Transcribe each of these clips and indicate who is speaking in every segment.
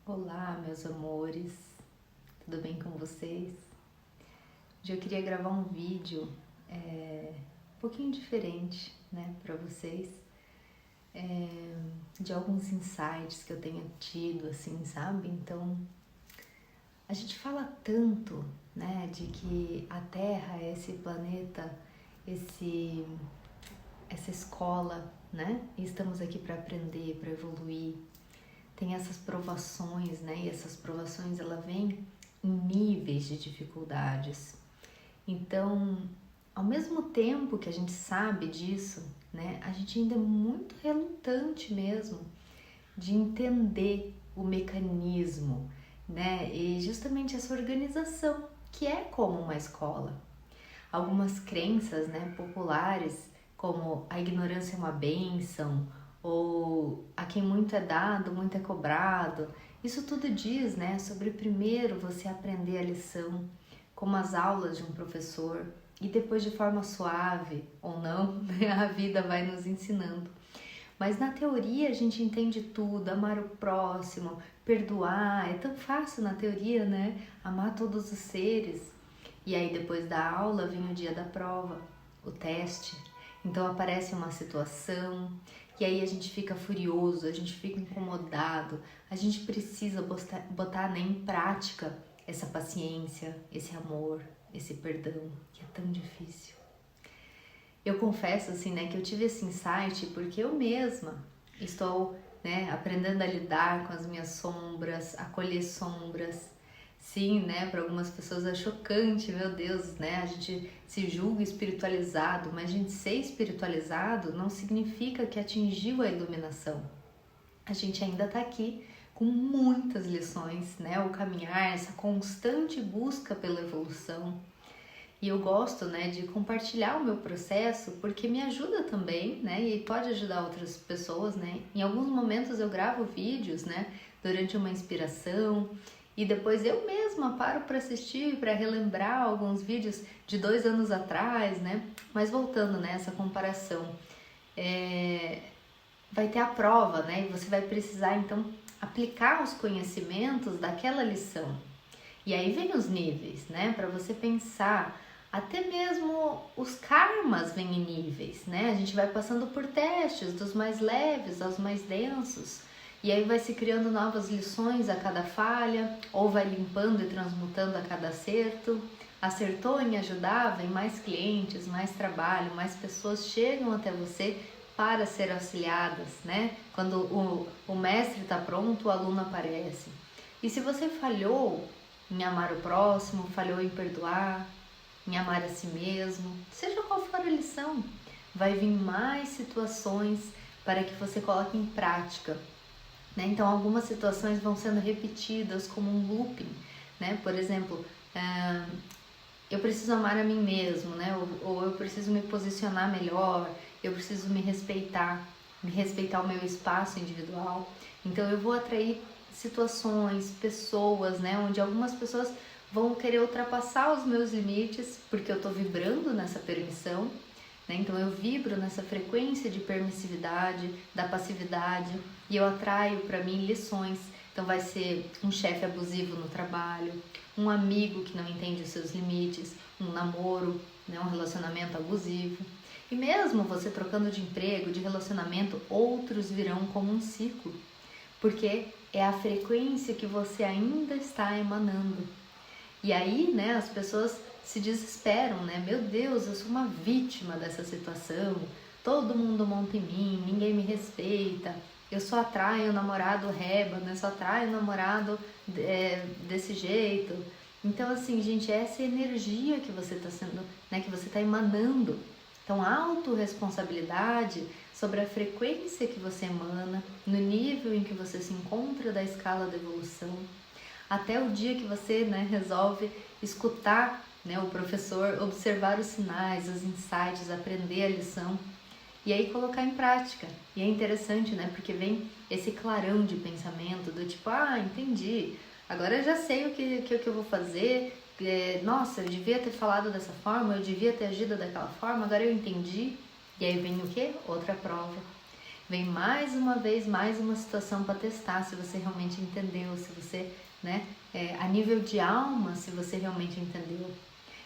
Speaker 1: Olá, meus amores, tudo bem com vocês? Hoje eu queria gravar um vídeo um pouquinho diferente, né, para vocês, de alguns insights que eu tenho tido, assim, sabe? Então, a gente fala tanto, né, de que a Terra é esse planeta, essa escola, né? E estamos aqui para aprender, para evoluir. Tem essas provações, né? E essas provações, ela vem em níveis de dificuldades. Então, ao mesmo tempo que a gente sabe disso, né? A gente ainda é muito relutante mesmo de entender o mecanismo, né? E justamente essa organização, que é como uma escola. Algumas crenças, né, populares, como a ignorância é uma bênção, ou a quem muito é dado, muito é cobrado. Isso tudo diz, né, sobre primeiro você aprender a lição, como as aulas de um professor, e depois de forma suave ou não, né, a vida vai nos ensinando. Mas na teoria a gente entende tudo, amar o próximo, perdoar, é tão fácil na teoria, né, amar todos os seres. E aí depois da aula vem o dia da prova, o teste. Então aparece uma situação e aí a gente fica furioso, a gente fica incomodado, a gente precisa botar, né, em prática essa paciência, esse amor, esse perdão, que é tão difícil. Eu confesso assim, né, que eu tive esse insight porque eu mesma estou, né, aprendendo a lidar com as minhas sombras, acolher sombras. Sim, né, para algumas pessoas é chocante, meu Deus, né, a gente se julga espiritualizado, mas a gente ser espiritualizado não significa que atingiu a iluminação. A gente ainda está aqui com muitas lições, né, o caminhar, essa constante busca pela evolução. E eu gosto, né, de compartilhar o meu processo porque me ajuda também, né, e pode ajudar outras pessoas, né. Em alguns momentos eu gravo vídeos, né, durante uma inspiração e depois eu mesma paro para assistir, para relembrar alguns vídeos de 2 anos atrás, né. Mas voltando nessa comparação, vai ter a prova, né, e você vai precisar então aplicar os conhecimentos daquela lição. E aí vem os níveis, né, para você pensar. Até mesmo os karmas vêm em níveis, né? A gente vai passando por testes, dos mais leves aos mais densos, e aí vai se criando novas lições a cada falha, ou vai limpando e transmutando a cada acerto. Acertou em ajudar, vem mais clientes, mais trabalho, mais pessoas chegam até você para ser auxiliadas, né? Quando o mestre está pronto, o aluno aparece. E se você falhou em amar o próximo, falhou em perdoar, em amar a si mesmo, seja qual for a lição, vai vir mais situações para que você coloque em prática, né? Então algumas situações vão sendo repetidas como um looping, né? Por exemplo, eu preciso amar a mim mesmo, né? Ou eu preciso me posicionar melhor, eu preciso me respeitar o meu espaço individual. Então eu vou atrair situações, pessoas, né? Onde algumas pessoas vão querer ultrapassar os meus limites, porque eu estou vibrando nessa permissão, né? Então eu vibro nessa frequência de permissividade, da passividade, e eu atraio para mim lições. Então vai ser um chefe abusivo no trabalho, um amigo que não entende os seus limites, um namoro, né? Um relacionamento abusivo. E mesmo você trocando de emprego, de relacionamento, outros virão como um ciclo, porque é a frequência que você ainda está emanando. E aí, né, as pessoas se desesperam, né? Meu Deus, eu sou uma vítima dessa situação, todo mundo monta em mim, ninguém me respeita, eu só atraio o namorado reba, né? Só atraio o namorado desse jeito. Então, assim, gente, essa energia que você está sendo, né, que você está emanando. Então, autorresponsabilidade sobre a frequência que você emana, no nível em que você se encontra da escala da evolução, até o dia que você, né, resolve escutar, né, o professor, observar os sinais, os insights, aprender a lição e aí colocar em prática. E é interessante, né, porque vem esse clarão de pensamento do tipo, entendi, agora eu já sei o que eu vou fazer, nossa, eu devia ter falado dessa forma, eu devia ter agido daquela forma, agora eu entendi. E aí vem o quê? Outra prova. vem mais uma vez, mais uma situação para testar se você realmente entendeu, se você, né, a nível de alma, se você realmente entendeu.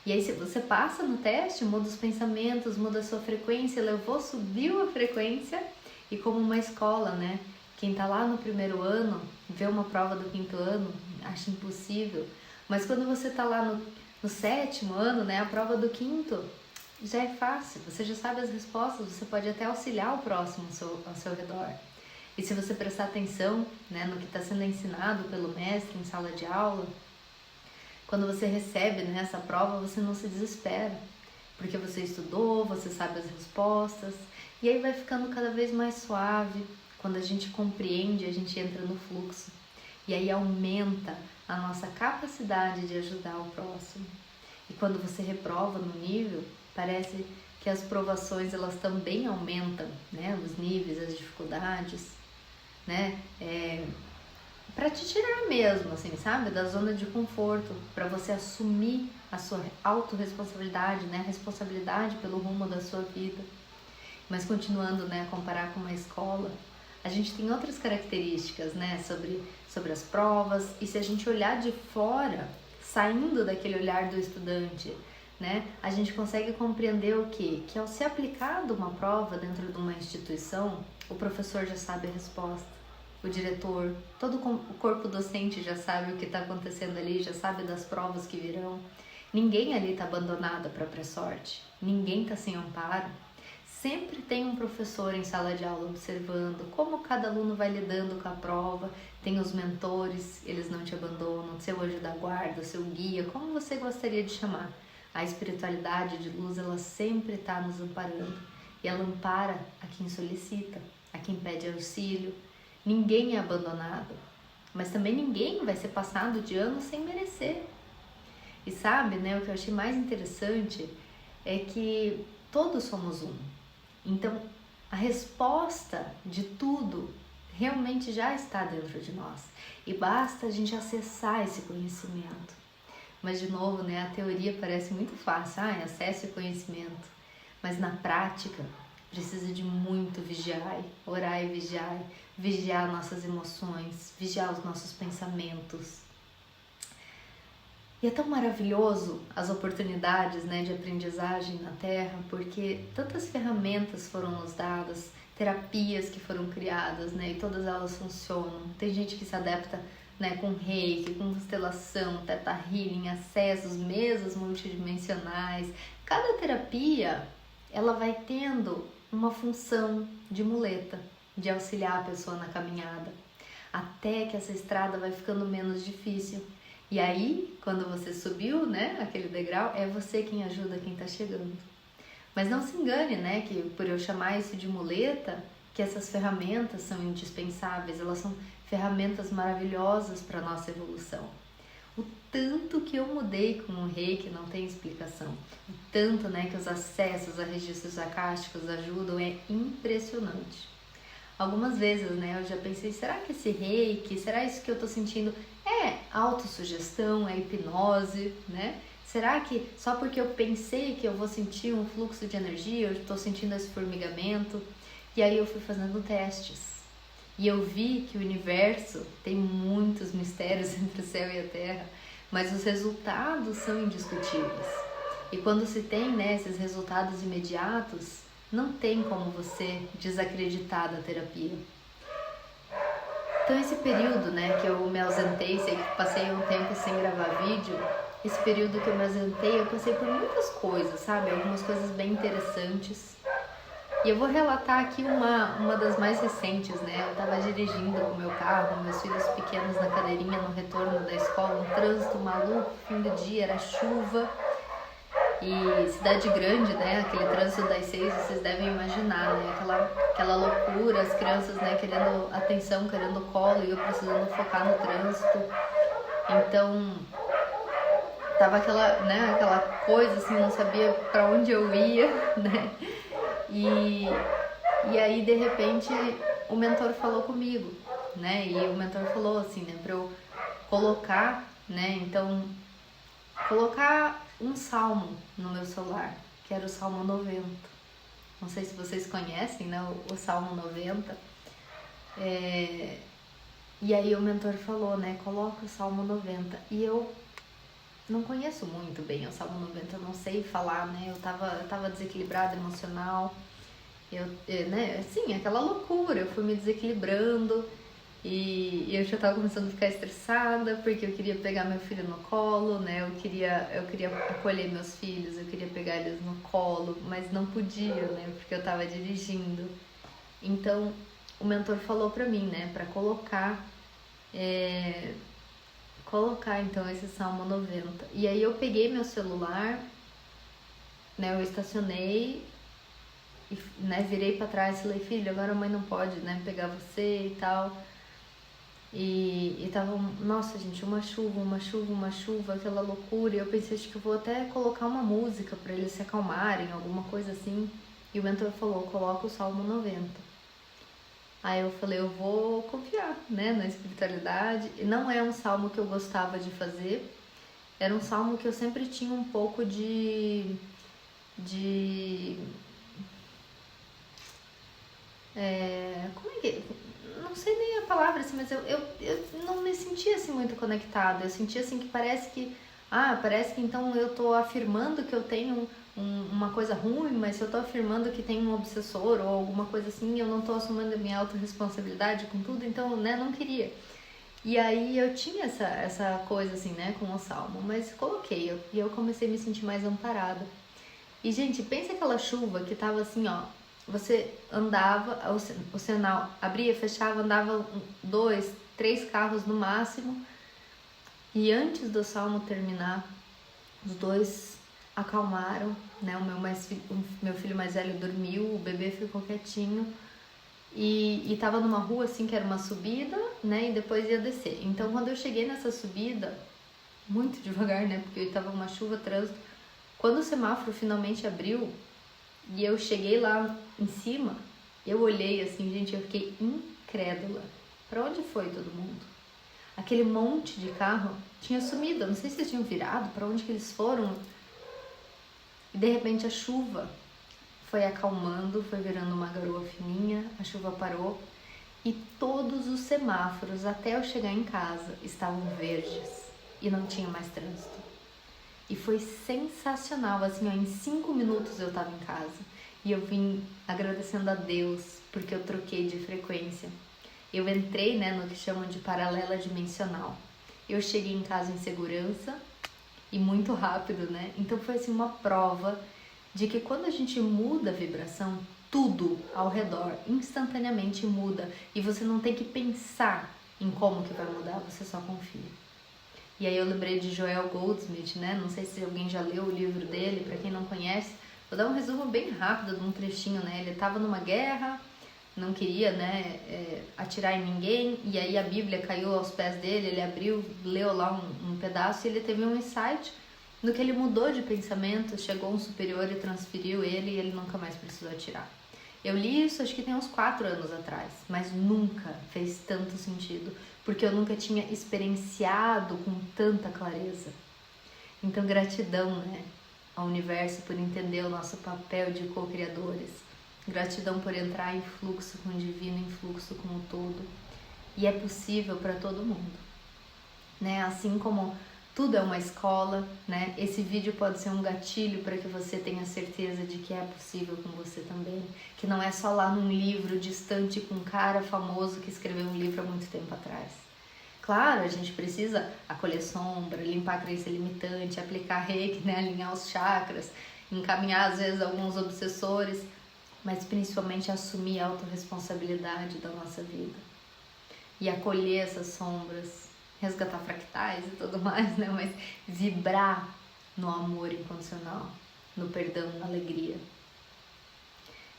Speaker 1: E aí se você passa no teste, muda os pensamentos, muda a sua frequência, subiu a frequência, e como uma escola, né, quem tá lá no primeiro ano, vê uma prova do quinto ano, acha impossível, mas quando você tá lá no sétimo ano, né, a prova do quinto, já é fácil, você já sabe as respostas, você pode até auxiliar o próximo ao seu redor. E se você prestar atenção, né, no que está sendo ensinado pelo mestre em sala de aula, quando você recebe, né, essa prova, você não se desespera, porque você estudou, você sabe as respostas, e aí vai ficando cada vez mais suave. Quando a gente compreende, a gente entra no fluxo, e aí aumenta a nossa capacidade de ajudar o próximo. E quando você reprova no nível, parece que as provações elas também aumentam, né, os níveis, as dificuldades, né, para te tirar mesmo, assim, sabe, da zona de conforto, para você assumir a sua autorresponsabilidade, né, responsabilidade pelo rumo da sua vida. Mas continuando, né, a comparar com uma escola, a gente tem outras características, né, sobre as provas, e se a gente olhar de fora, saindo daquele olhar do estudante, né, a gente consegue compreender o quê? Que ao ser aplicado uma prova dentro de uma instituição, o professor já sabe a resposta, o diretor, todo o corpo docente já sabe o que está acontecendo ali, já sabe das provas que virão. Ninguém ali está abandonado à própria sorte, ninguém está sem amparo. Sempre tem um professor em sala de aula observando como cada aluno vai lidando com a prova, tem os mentores, eles não te abandonam, seu anjo da guarda, seu guia, como você gostaria de chamar. A espiritualidade de luz, ela sempre está nos amparando, e ela ampara a quem solicita, a quem pede auxílio. Ninguém é abandonado, mas também ninguém vai ser passado de ano sem merecer. E sabe, né, o que eu achei mais interessante é que todos somos um. Então, a resposta de tudo realmente já está dentro de nós. E basta a gente acessar esse conhecimento. Mas, de novo, né, a teoria parece muito fácil. Acesse o conhecimento. Mas, na prática, precisa de muito vigiar, orar e vigiar nossas emoções, vigiar os nossos pensamentos. E é tão maravilhoso as oportunidades, né, de aprendizagem na Terra, porque tantas ferramentas foram nos dadas, terapias que foram criadas, né, e todas elas funcionam. Tem gente que se adapta, né, com reiki, com constelação, teta healing, acessos, mesas multidimensionais. Cada terapia, ela vai tendo uma função de muleta, de auxiliar a pessoa na caminhada, até que essa estrada vai ficando menos difícil. E aí, quando você subiu, né, aquele degrau, é você quem ajuda quem está chegando. Mas não se engane, né, que por eu chamar isso de muleta, que essas ferramentas são indispensáveis, elas são ferramentas maravilhosas para a nossa evolução. O tanto que eu mudei com o reiki não tem explicação. O tanto, né, que os acessos a registros acásticos ajudam é impressionante. Algumas vezes, né, eu já pensei, será que esse reiki, será isso que eu tô sentindo é autossugestão, é hipnose, né? Será que só porque eu pensei que eu vou sentir um fluxo de energia, eu tô sentindo esse formigamento? E aí eu fui fazendo testes. E eu vi que o universo tem muitos mistérios entre o céu e a terra, mas os resultados são indiscutíveis. E quando se tem, né, esses resultados imediatos, não tem como você desacreditar da terapia. Então esse período, né, que eu me ausentei, sei que passei um tempo sem gravar vídeo, esse período que eu me ausentei, eu passei por muitas coisas, sabe? Algumas coisas bem interessantes. E eu vou relatar aqui uma das mais recentes, né? Eu tava dirigindo com o meu carro, meus filhos pequenos na cadeirinha no retorno da escola, um trânsito maluco, fim do dia, era chuva. E cidade grande, né, aquele trânsito das 6, vocês devem imaginar, né, aquela loucura, as crianças, né, querendo atenção, querendo colo, e eu precisando focar no trânsito. Então, tava aquela coisa, assim, não sabia pra onde eu ia, né, e aí, de repente, o mentor falou comigo, né, e o mentor falou assim, né, pra eu colocar, né, então, colocar um salmo no meu celular, que era o Salmo 90. Não sei se vocês conhecem, né, o Salmo 90. E aí o mentor falou, né, coloca o Salmo 90. E eu não conheço muito bem o Salmo 90, eu não sei falar, né, eu tava desequilibrada emocional, né, assim, aquela loucura, eu fui me desequilibrando e eu já tava começando a ficar estressada porque eu queria pegar meu filho no colo, né, eu queria acolher meus filhos, eu queria pegar eles no colo, mas não podia, né, porque eu tava dirigindo. Então, o mentor falou pra mim, né, pra colocar então esse Salmo 90. E aí eu peguei meu celular, né, eu estacionei, e, né, virei pra trás e falei, filho, agora a mãe não pode, né, pegar você e tal. E tava, nossa gente, uma chuva, aquela loucura. E eu pensei, acho que eu vou até colocar uma música pra eles se acalmarem, alguma coisa assim. E o mentor falou, coloca o Salmo 90. Aí eu falei, eu vou confiar, né, na espiritualidade. E não é um salmo que eu gostava de fazer. Era um salmo que eu sempre tinha um pouco de como é que... Não sei nem a palavra, assim, mas eu não me sentia, assim, muito conectada. Eu sentia, assim, que parece que... parece que então eu tô afirmando que eu tenho uma coisa ruim, mas se eu tô afirmando que tem um obsessor ou alguma coisa assim, eu não tô assumindo a minha autorresponsabilidade com tudo, então, né, não queria. E aí eu tinha essa coisa, assim, né, com o salmo, mas coloquei, e eu comecei a me sentir mais amparada. E, gente, pensa aquela chuva que tava assim, ó, você andava, o sinal abria, fechava, andava 2, 3 carros no máximo, e antes do salmo terminar, os dois acalmaram, né, o meu filho mais velho dormiu, o bebê ficou quietinho, e tava numa rua assim que era uma subida, né, e depois ia descer. Então quando eu cheguei nessa subida, muito devagar, né, porque tava uma chuva, trânsito, quando o semáforo finalmente abriu e eu cheguei lá em cima, eu olhei assim, gente, eu fiquei incrédula. Pra onde foi todo mundo? Aquele monte de carro tinha sumido, eu não sei se eles tinham virado, pra onde que eles foram. E de repente a chuva foi acalmando, foi virando uma garoa fininha, a chuva parou e todos os semáforos até eu chegar em casa estavam verdes e não tinha mais trânsito. E foi sensacional, assim, ó, em 5 minutos eu tava em casa e eu vim agradecendo a Deus porque eu troquei de frequência. Eu entrei, né, no que chamam de paralela dimensional. Eu cheguei em casa em segurança e muito rápido, né? Então foi assim uma prova de que quando a gente muda a vibração, tudo ao redor instantaneamente muda e você não tem que pensar em como que vai mudar, você só confia. E aí eu lembrei de Joel Goldsmith, né? Não sei se alguém já leu o livro dele, para quem não conhece, vou dar um resumo bem rápido de um trechinho, né? Ele estava numa guerra, não queria, né, atirar em ninguém, e aí a Bíblia caiu aos pés dele, ele abriu, leu lá um pedaço e ele teve um insight no que ele mudou de pensamento, chegou um superior e transferiu ele e ele nunca mais precisou atirar. Eu li isso acho que tem uns 4 anos atrás, mas nunca fez tanto sentido, porque eu nunca tinha experienciado com tanta clareza. Então gratidão, né, ao universo por entender o nosso papel de co-criadores. Gratidão por entrar em fluxo com o divino, em fluxo com o todo. E é possível para todo mundo, né? Assim como tudo é uma escola, né? Esse vídeo pode ser um gatilho para que você tenha certeza de que é possível com você também. Que não é só lá num livro distante com um cara famoso que escreveu um livro há muito tempo atrás. Claro, a gente precisa acolher sombra, limpar a crença limitante, aplicar reiki, né? Alinhar os chakras, encaminhar às vezes alguns obsessores, mas principalmente assumir a autorresponsabilidade da nossa vida e acolher essas sombras, resgatar fractais e tudo mais, né? Mas vibrar no amor incondicional, no perdão, na alegria.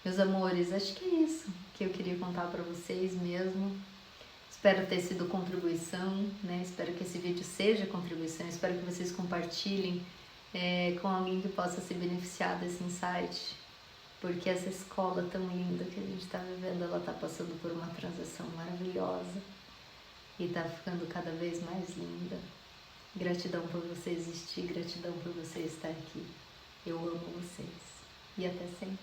Speaker 1: Meus amores, acho que é isso que eu queria contar para vocês mesmo. Espero ter sido contribuição, né? Espero que esse vídeo seja contribuição, espero que vocês compartilhem com alguém que possa se beneficiar desse insight. Porque essa escola tão linda que a gente está vivendo, ela está passando por uma transição maravilhosa e está ficando cada vez mais linda. Gratidão por você existir, gratidão por você estar aqui. Eu amo vocês. E até sempre.